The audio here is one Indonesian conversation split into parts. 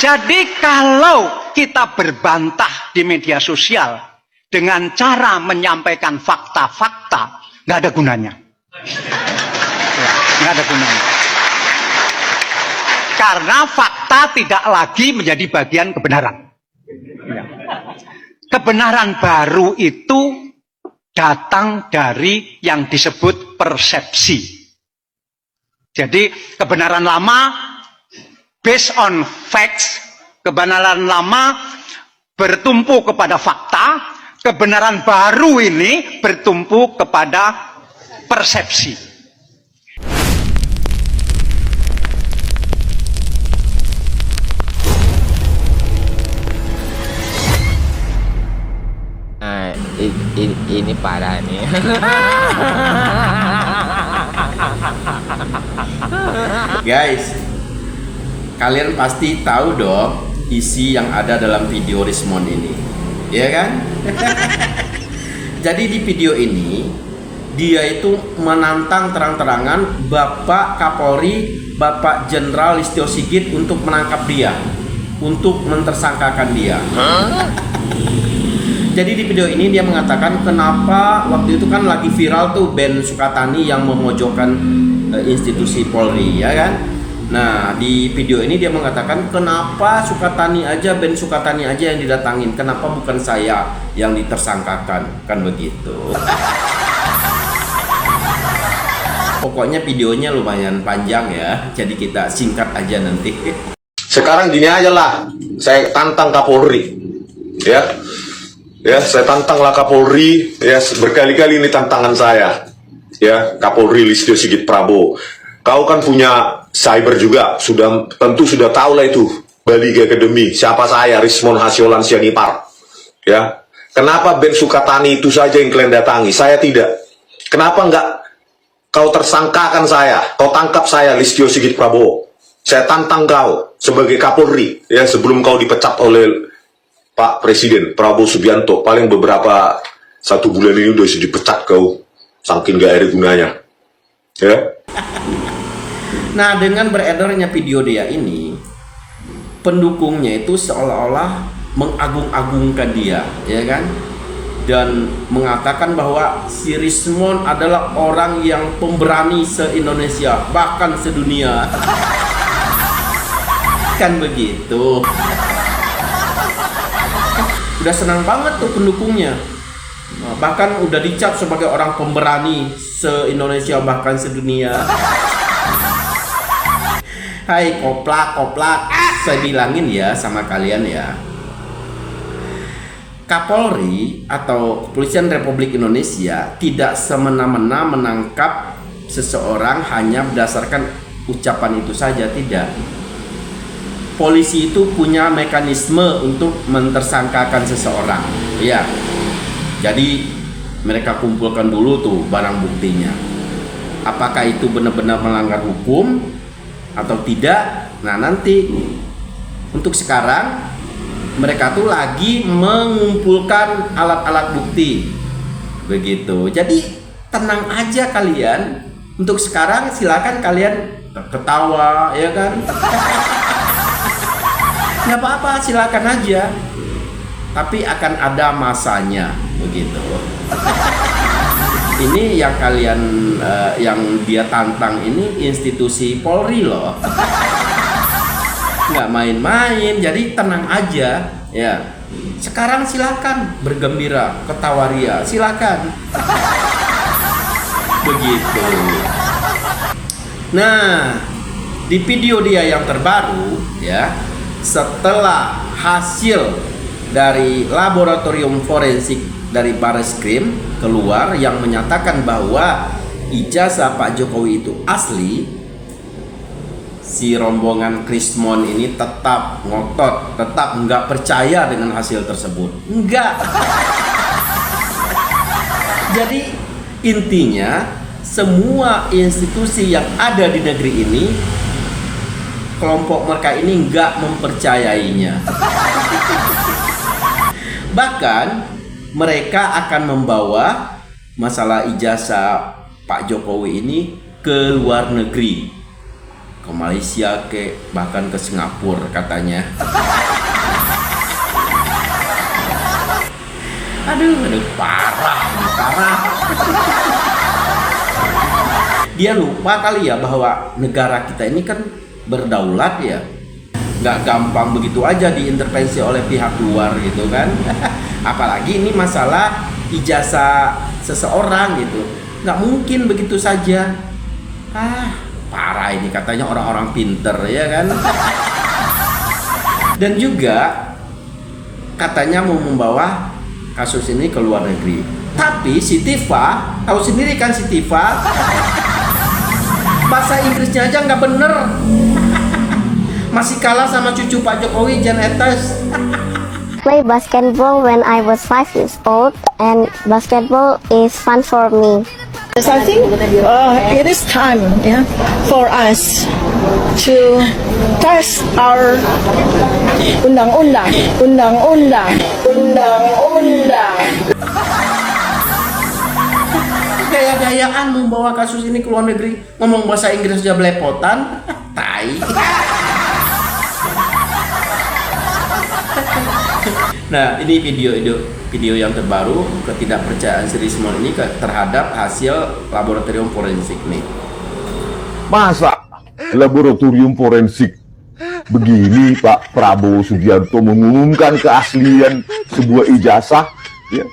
Jadi kalau kita berbantah di media sosial dengan cara menyampaikan fakta-fakta, nggak ada gunanya. Ya, nggak ada gunanya. Karena fakta tidak lagi menjadi bagian kebenaran. Ya. Kebenaran baru itu datang dari yang disebut persepsi. Jadi kebenaran lama based on facts, kebenaran lama bertumpu kepada fakta, kebenaran baru ini bertumpu kepada persepsi. Nah, ini parah nih. Guys, kalian pasti tahu dong isi yang ada dalam video Rismond ini, ya kan? Jadi di video ini dia itu menantang terang-terangan Bapak Kapolri, Bapak Jenderal Listio Sigit untuk menangkap dia, untuk mentersangkakan dia. Jadi di video ini dia mengatakan kenapa waktu itu kan lagi viral tuh Ben Sukatani yang memojokkan institusi Polri, ya kan? Nah, di video ini dia mengatakan kenapa Sukatani aja, Ben Sukatani aja yang didatangin, kenapa bukan saya yang ditersangkakan, kan begitu. Pokoknya videonya lumayan panjang ya, jadi kita singkat aja nanti. Sekarang gini aja lah, saya tantang Kapolri, ya, saya tantanglah Kapolri, ya, berkali-kali ini tantangan saya, ya, Kapolri Listio Sigit Prabowo. Kau kan punya cyber juga, tentu sudah tahu lah itu Bali Academy. Siapa saya, Rismond Hasiolan Sianipar. Ya, kenapa Ben Sukatani itu saja yang kalian datangi, saya tidak? Kenapa enggak kau tersangkakan saya, kau tangkap saya Listio Sigit Prabowo? Saya tantang kau sebagai Kapolri, ya, sebelum kau dipecat oleh Pak Presiden Prabowo Subianto. Paling beberapa 1 bulan ini udah dipecat kau, saking gak ada gunanya, ya. Nah, dengan beredarnya video dia ini, pendukungnya itu seolah-olah mengagung-agungkan dia, ya kan? Dan mengatakan bahwa si Rismond adalah orang yang pemberani se-Indonesia, bahkan sedunia. Kan begitu. Udah senang banget tuh pendukungnya. Bahkan udah dicap sebagai orang pemberani se-Indonesia, bahkan sedunia. Hai koplak, saya bilangin ya sama kalian ya, Kapolri atau Kepolisian Republik Indonesia tidak semena-mena menangkap seseorang hanya berdasarkan ucapan itu saja, tidak. Polisi itu punya mekanisme untuk mentersangkakan seseorang, ya. Jadi mereka kumpulkan dulu tuh barang buktinya. Apakah itu benar-benar melanggar hukum atau tidak? Nah, nanti untuk sekarang mereka tuh lagi mengumpulkan alat-alat bukti, begitu. Jadi tenang aja kalian. Untuk sekarang silakan kalian ketawa, ya kan? Nggak apa-apa, silakan aja. Tapi akan ada masanya, begitu. Ini yang kalian yang dia tantang ini institusi Polri loh. Nggak main-main, jadi tenang aja ya. Sekarang silakan bergembira, ketawa ria, silakan. Begitu. Nah, di video dia yang terbaru ya, setelah hasil dari laboratorium forensik dari Barreskrim keluar yang menyatakan bahwa ijazah Pak Jokowi itu asli, si rombongan Rismond ini tetap ngotot, tetap nggak percaya dengan hasil tersebut. Enggak. Jadi intinya semua institusi yang ada di negeri ini, kelompok mereka ini nggak mempercayainya. Bahkan mereka akan membawa masalah ijazah Pak Jokowi ini ke luar negeri. ke Malaysia, bahkan ke Singapura katanya. Aduh, parah. Dia lupa kali ya bahwa negara kita ini kan berdaulat ya. Nggak gampang begitu aja diintervensi oleh pihak luar gitu kan. Apalagi ini masalah ijazah seseorang gitu. Nggak mungkin begitu saja. Parah ini, katanya orang-orang pinter ya kan. Dan juga katanya mau membawa kasus ini ke luar negeri. Tapi si Tifa, tahu sendiri kan si Tifa, bahasa Inggrisnya aja nggak bener. Masih kalah sama cucu Pak Jokowi, Jan Etes. Play basketball when I was 5 years old, and basketball is fun for me. Yes, I think it is time, for us to test our undang-undang. Gaya-gayaan membawa kasus ini ke luar negeri, ngomong bahasa Inggris aja belepotan, tai. Nah, ini video yang terbaru, ketidakpercayaan si Rismon ini terhadap hasil laboratorium forensik nih. Masa laboratorium forensik begini Pak Prabowo Subianto mengumumkan keaslian sebuah ijazah, ya,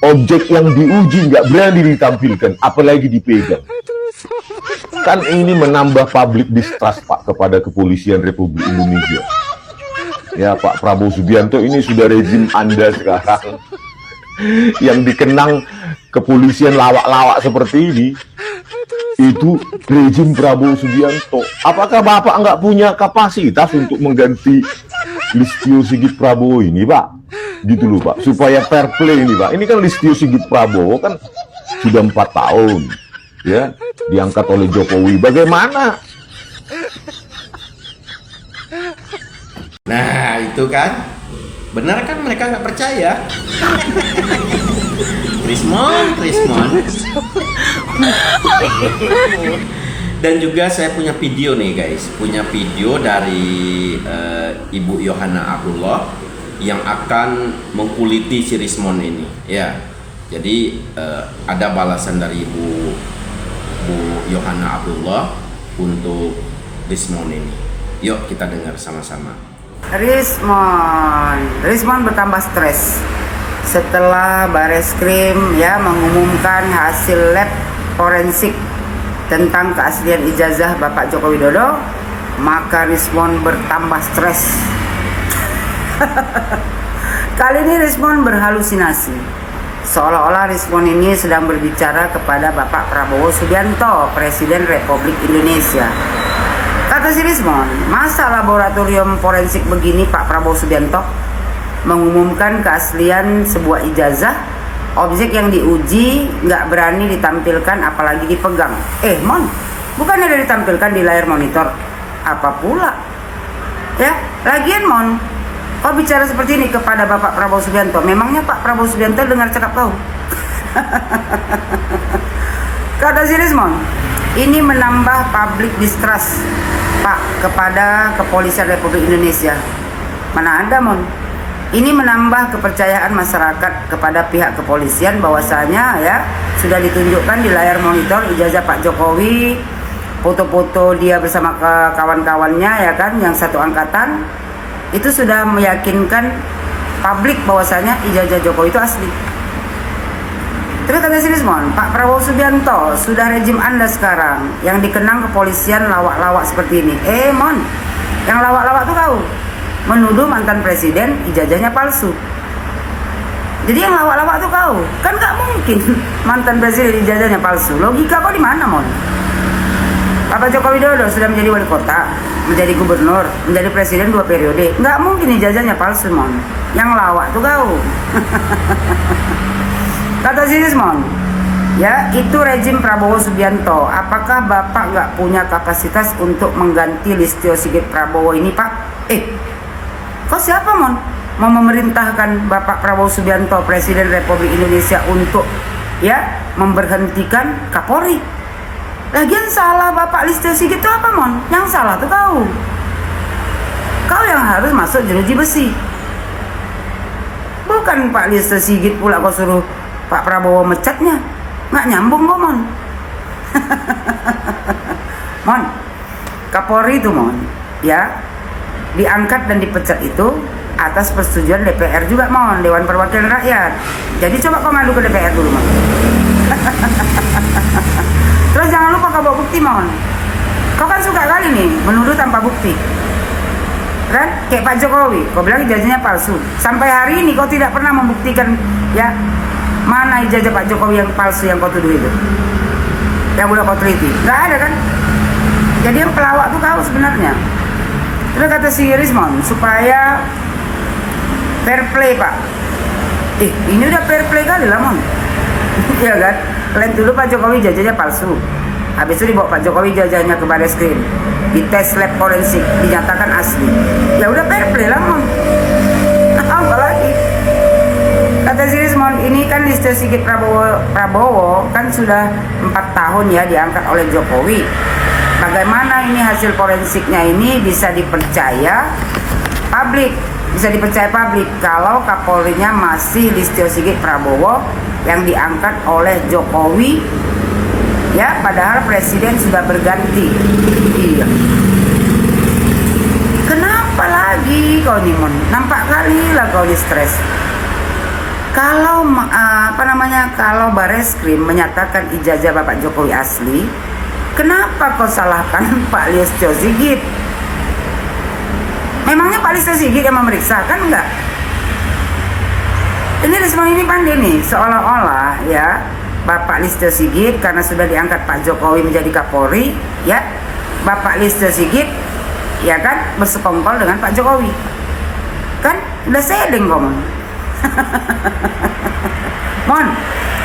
objek yang diuji nggak berani ditampilkan, apalagi dipegang. Kan ini menambah public distrust Pak kepada kepolisian Republik Indonesia. Ya Pak Prabowo Subianto, ini sudah rezim Anda sekarang yang dikenang kepolisian lawak-lawak seperti ini. Itu rezim Prabowo Subianto. Apakah Bapak nggak punya kapasitas untuk mengganti Listio Sigit Prabowo ini Pak? Gitu loh Pak, supaya fair play ini Pak. Ini kan Listio Sigit Prabowo kan sudah 4 tahun ya diangkat oleh Jokowi. Bagaimana? Nah itu kan, benar kan mereka nggak percaya. Rismon. Dan juga saya punya video nih guys, punya video dari Ibu Yohana Abdullah yang akan mengkuliti si Rismon ini. Ya, jadi ada balasan dari Bu Yohana Abdullah untuk Rismon ini. Yuk kita dengar sama-sama. Rismon bertambah stres setelah Bareskrim mengumumkan hasil lab forensik tentang keaslian ijazah Bapak Joko Widodo, maka Rismon bertambah stres. Kali ini Rismon berhalusinasi, seolah-olah Rismon ini sedang berbicara kepada Bapak Prabowo Subianto, Presiden Republik Indonesia. Kata si Rismon, masa laboratorium forensik begini Pak Prabowo Subianto mengumumkan keaslian sebuah ijazah, objek yang diuji nggak berani ditampilkan apalagi dipegang. Mon, bukannya udah ditampilkan di layar monitor? Apa pula? Ya, lagian Mon, kau bicara seperti ini kepada Bapak Prabowo Subianto, memangnya Pak Prabowo Subianto dengar cakap kau? Kata si Rismon, ini menambah public distrust Pak kepada kepolisian Republik Indonesia. Mana ada Mon? Ini menambah kepercayaan masyarakat kepada pihak kepolisian bahwasanya sudah ditunjukkan di layar monitor ijazah Pak Jokowi, foto-foto dia bersama kawan-kawannya yang satu angkatan, itu sudah meyakinkan publik bahwasanya ijazah Jokowi itu asli. Terus kata si Rismon, Pak Prabowo Subianto, sudah rezim Anda sekarang yang dikenang kepolisian lawak-lawak seperti ini. Mon, yang lawak-lawak tuh kau menuduh mantan presiden ijazahnya palsu. Jadi yang lawak-lawak tuh kau. Kan gak mungkin mantan presiden ijazahnya palsu. Logika kau di mana, Mon? Bapak Joko Widodo sudah menjadi wali kota, menjadi gubernur, menjadi presiden 2 periode. Gak mungkin ijazahnya palsu, Mon. Yang lawak tuh kau. Kata si Rismon, itu rezim Prabowo Subianto. Apakah Bapak nggak punya kapasitas untuk mengganti Listio Sigit Prabowo ini, Pak? Kau siapa, Mon? Mau memerintahkan Bapak Prabowo Subianto, Presiden Republik Indonesia, untuk memberhentikan Kapolri? Lagian salah Bapak Listio Sigit itu apa, Mon? Yang salah tuh kau. Kau yang harus masuk jeruji besi. Bukan Pak Listio Sigit pula kau suruh Pak Prabowo mecatnya. Nggak nyambung kok, Mon. Mon, Kapolri itu, Mon, ya, diangkat dan dipecat itu atas persetujuan DPR juga, Mon, Dewan Perwakilan Rakyat. Jadi coba kau ngadu ke DPR dulu, Mon. Terus jangan lupa kau bawa bukti, Mon. Kau kan suka kali nih menuduh tanpa bukti, kan? Kayak Pak Jokowi, kau bilang ijazahnya palsu. Sampai hari ini kau tidak pernah membuktikan, ya, mana ijazah Pak Jokowi yang palsu yang kau tuduh itu, yang udah kau teliti. Nggak ada kan? Jadi yang pelawak tuh kau sebenarnya. Terus kata si Rismon, supaya fair play, Pak. Ini udah fair play kali lah, Mon. Iya kan? Kalian dulu Pak Jokowi ijazahnya palsu. Habis itu dibawa Pak Jokowi ijazahnya ke Barreskrim, dites lab forensik, dinyatakan asli. Ya udah fair play lah, Mon. Apa lagi? Kata si Rismon, ini kan Listio Sigit Prabowo kan sudah 4 tahun ya diangkat oleh Jokowi. Bagaimana ini hasil forensiknya ini bisa dipercaya publik? Bisa dipercaya publik kalau Kapolrinya masih Listio Sigit Prabowo yang diangkat oleh Jokowi, ya, padahal presiden sudah berganti. Iya. Kenapa lagi kau nih, Mon? Nampak kali lah kau di stres. Kalau kalau Barreskrim menyatakan ijazah Bapak Jokowi asli, kenapa kau salahkan Pak Listio Sigit? Memangnya Pak Listio Sigit yang memeriksa, kan enggak? Ini Rismon ini pandai nih, seolah-olah ya Bapak Listio Sigit karena sudah diangkat Pak Jokowi menjadi Kapolri, ya, Bapak Listio Sigit, ya kan, bersekongkol dengan Pak Jokowi. Kan udah sedeng kok, Mon. Mon,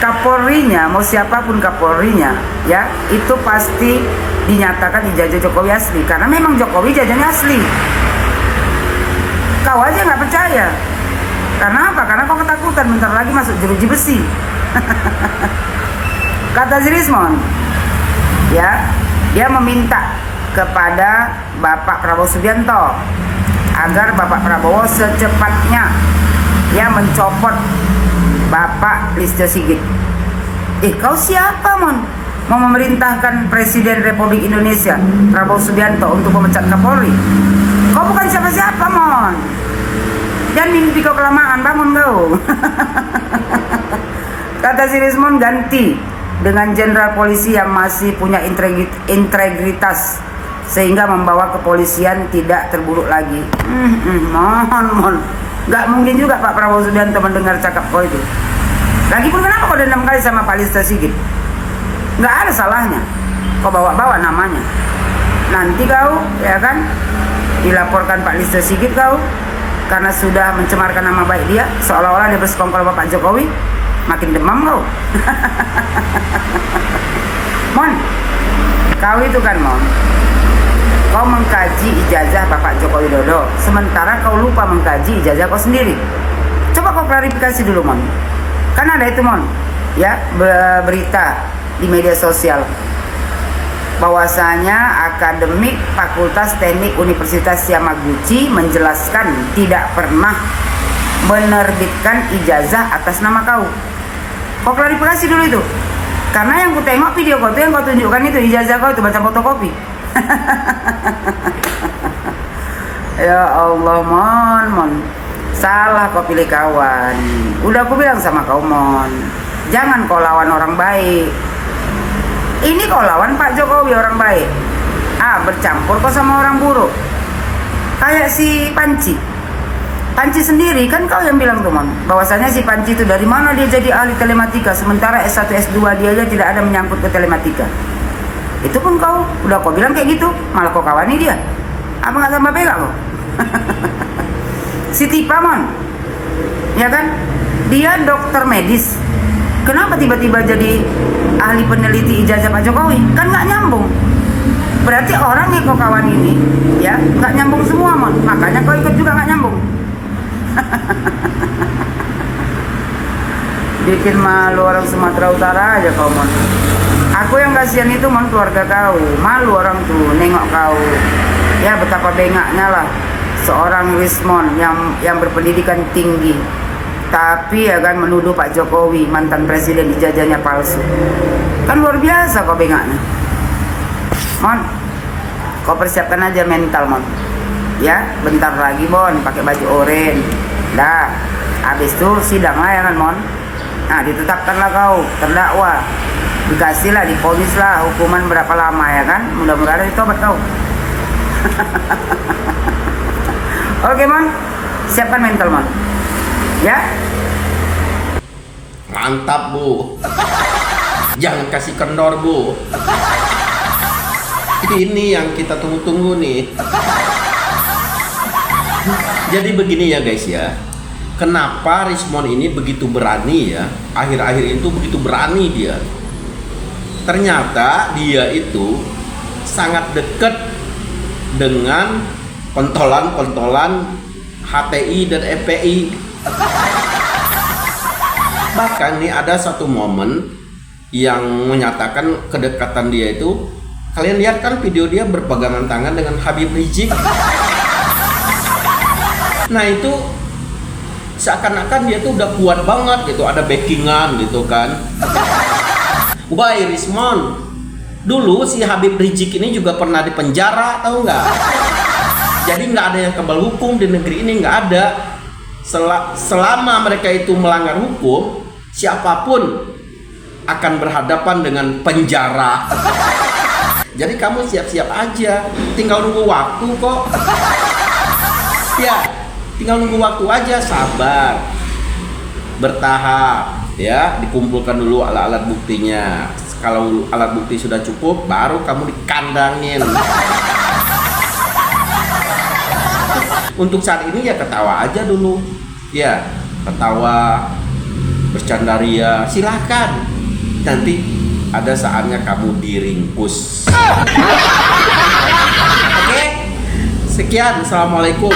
Kapolrinya, mau siapapun Kapolrinya, ya, itu pasti dinyatakan ijazah Jokowi asli, karena memang Jokowi ijazahnya asli. Kau aja nggak percaya. Karena apa? Karena kau ketakutan bentar lagi masuk jeruji besi. Kata Rismon, ya, dia meminta kepada Bapak Prabowo Subianto agar Bapak Prabowo secepatnya ya mencopot Bapak Listio Sigit. Kau siapa, Mon? Mau memerintahkan Presiden Republik Indonesia Prabowo Subianto untuk memecat Kapolri? Kau bukan siapa-siapa, Mon. Jangan mimpi kau kelamaan, bangun kau. Kata si Rismon, ganti dengan jenderal polisi yang masih punya integritas sehingga membawa kepolisian tidak terburuk lagi. Mon. Gak mungkin juga Pak Prabowo Subianto mendengar cakap kau itu. Lagipun kenapa kau dendam kali sama Pak Listio Sigit? Gak ada salahnya kau bawa-bawa namanya. Nanti kau, ya kan, dilaporkan Pak Listio Sigit kau karena sudah mencemarkan nama baik dia, seolah-olah dia bersekongkol sama Pak Jokowi. Makin demam kau. Mon, kau itu kan, Mon, kau mengkaji ijazah Bapak Joko Widodo, sementara kau lupa mengkaji ijazah kau sendiri. Coba kau klarifikasi dulu, Mon. Kan ada itu, Mon, ya, berita di media sosial bahwasanya akademik Fakultas Teknik Universitas Yamaguchi menjelaskan tidak pernah menerbitkan ijazah atas nama kau. Kau klarifikasi dulu itu. Karena yang ku tengok video kau itu, yang kau tunjukkan itu ijazah kau itu baca fotokopi. Ya Allah, Mon. Salah kau pilih kawan. Udah aku bilang sama kau, Mon, jangan kau lawan orang baik. Ini kau lawan Pak Jokowi orang baik. Bercampur kau sama orang buruk. Kayak si Panci sendiri kan kau yang bilang tuh, Mon, bahwasanya si Panci itu dari mana dia jadi ahli telematika, sementara S1 S2 dia aja tidak ada menyangkut ke telematika. Itu pun kau bilang kayak gitu, malah kau kawani dia. Apa nggak tambah bega kau? Si Tipa, Mon, ya kan, dia dokter medis, kenapa tiba-tiba jadi ahli peneliti ijazah Pak Jokowi? Kan nggak nyambung. Berarti orang yang kau kawan ini, ya, nggak nyambung semua, Mon. Makanya kau ikut juga nggak nyambung. Bikin malu orang Sumatera Utara aja kau, Mon. Aku yang kasihan itu mon keluarga kau. Malu orang tuh nengok kau. Ya betapa bengaknya lah seorang Rismond yang berpendidikan tinggi. Tapi ya kan menuduh Pak Jokowi mantan presiden ijazahnya palsu. Kan luar biasa kau bengaknya. Mon, kau persiapkan aja mental mon. Ya, bentar lagi mon pakai baju oranye. Dah, habis itu sidang lah ya kan mon. Nah ditetapkanlah kau terdakwa. Dikasih lah, diponis lah hukuman berapa lama ya kan. Mudah-mudahan ditobat kau. Oke mon, siapkan mental mon. Ya. Mantap Bu. Jangan kasih kendor Bu. Ini yang kita tunggu-tunggu nih. Jadi begini ya guys ya. Kenapa Rismond ini begitu berani ya? Akhir-akhir itu begitu berani dia. Ternyata dia itu sangat dekat dengan pentolan-pentolan HTI dan FPI. Bahkan nih ada satu momen yang menyatakan kedekatan dia itu. Kalian lihat kan video dia berpegangan tangan dengan Habib Rizik. Nah itu seakan-akan dia tuh udah kuat banget gitu, ada backingan gitu kan. Wah Rismond, dulu si Habib Rizik ini juga pernah dipenjara, tahu nggak? Jadi nggak ada yang kebal hukum di negeri ini, nggak ada. Selama mereka itu melanggar hukum, siapapun akan berhadapan dengan penjara. Jadi kamu siap-siap aja, tinggal nunggu waktu kok. Ya, tinggal nunggu waktu aja, sabar, bertahap. Ya, dikumpulkan dulu alat-alat buktinya. Kalau alat bukti sudah cukup, baru kamu dikandangin. Untuk saat ini ya ketawa aja dulu. Ya, ketawa, bercandaria, silakan. Nanti ada saatnya kamu diringkus. Oke? Sekian, assalamualaikum.